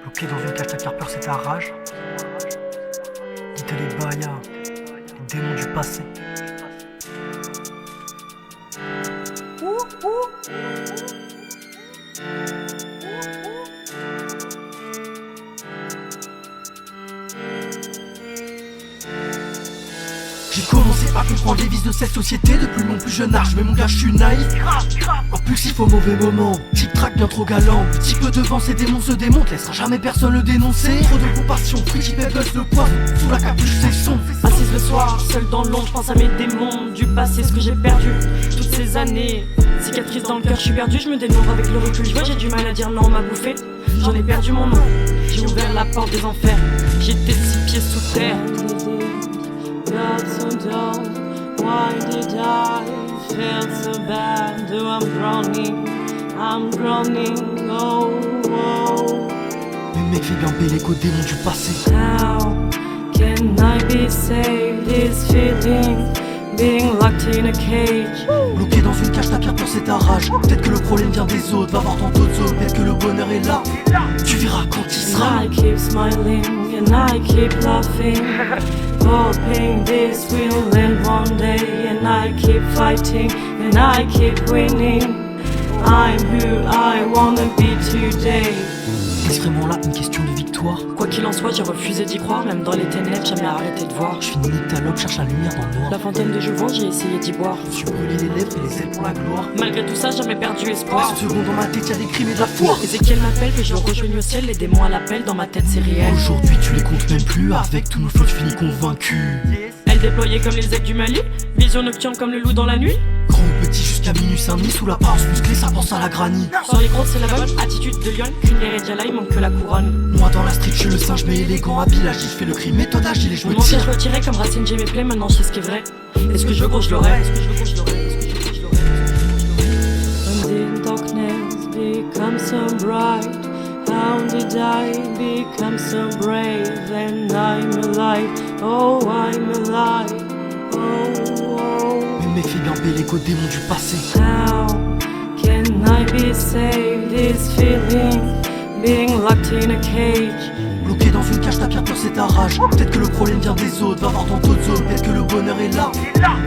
Bloqué dans une cage, ta peur c'est ta rage. Dites les bayas, les démons du passé. J'ai commencé par comprendre les vices de cette société depuis mon plus jeune âge. Mais mon gars, je suis naïf, impulsif au mauvais moment. Tic-trac bien trop galant. Petit peu devant ces démons se démontent, laissera jamais personne le dénoncer. Trop de compassion, Fruity Pebbles le poivre. Sous la capuche c'est son. Assise le soir, seul dans l'ombre, je pense à mes démons du passé, ce que j'ai perdu toutes ces années. Cicatrice dans le cœur, je suis perdu, je me dénombre avec le recul. Je vois, j'ai du mal à dire non, on m'a bouffé. J'en ai perdu mon nom, j'ai ouvert la porte des enfers. J'étais 6 pieds sous terre. Got so dull, why did I feel so bad? Oh, I'm drowning, oh, oh. Mais mec, fais grimper l'écho démon du passé. How can I be saved? This feeling, being locked in a cage. Bloqué dans une cage, ta peur c'est ta rage. Peut-être que le problème vient des autres, va voir dans d'autres zones. Peut-être que le bonheur est là, tu verras quand il sera. And I keep smiling and I keep laughing, hoping this will end one day. And I keep fighting and I keep winning. I'm who I wanna be today. Est-ce vraiment là une question de victoire? Quoi qu'il en soit, j'ai refusé d'y croire, même dans les ténèbres, jamais arrêté de voir. Je finis nyctalope, cherche la lumière dans le noir. La fontaine de Jouvence, j'ai essayé d'y boire. Je me suis brûlé les lèvres et les ailes pour la gloire. Malgré tout ça, jamais perdu espoir. Cette seconde dans ma tête, y'a des crimes et de la foi. Ézéchiel m'appelle, que je le rejoigne au ciel, les démons à l'appel, dans ma tête c'est réel. Aujourd'hui tu les comptes même plus, avec tous nos flots tu finis convaincu. Elle déployée comme les aigles du Mali, vision nocturne comme le loup dans la nuit. Grand ou petit jusqu'à minuit Saint-Denis, sous l'apparence musclée ça pense à la granny. Sur les grottes c'est la bonne attitude de lion, qu'une guerre et diala, il manque que la couronne. Moi dans la street je suis le singe mais élégant, habile, agile, je fais le crime, méthode agile et je me Mon mentir tire. je retirais comme Racine, j'ai mes plaies, maintenant je sais ce qui est vrai. Est-ce que je veux gros je l'aurais? When did darkness become so bright? How did I become so brave? And I'm alive, oh I'm alive, oh, oh. Mais mec fais grimper l'écho démon du passé. How can I be saved? This feeling, being locked in a cage. Bloqué dans une cage, ta peur c'est ta rage. Peut-être que le problème vient des autres, va voir dans d'autres zones. Peut-être que le bonheur est là,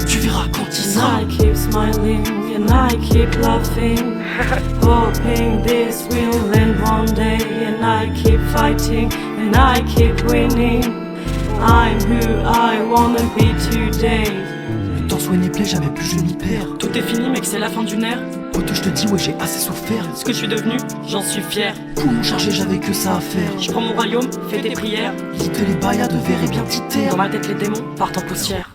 tu verras quand il And sera. I keep smiling and I keep laughing, hoping this will end one day. And I keep fighting and I keep winning. I'm who I wanna be today. Le temps soigne les plaies, jamais plus je m'y perds. Tout est fini mec, c'est la fin d'une ère. Poto je te dis ouais j'ai assez souffert. Ce que je suis devenu, j'en suis fier. Poumon chargé j'avais que ça à faire. Je prends mon royaume, fais tes prières. Lit les bayas de verre et bien petit Dans terre. ma tête les démons partent en poussière.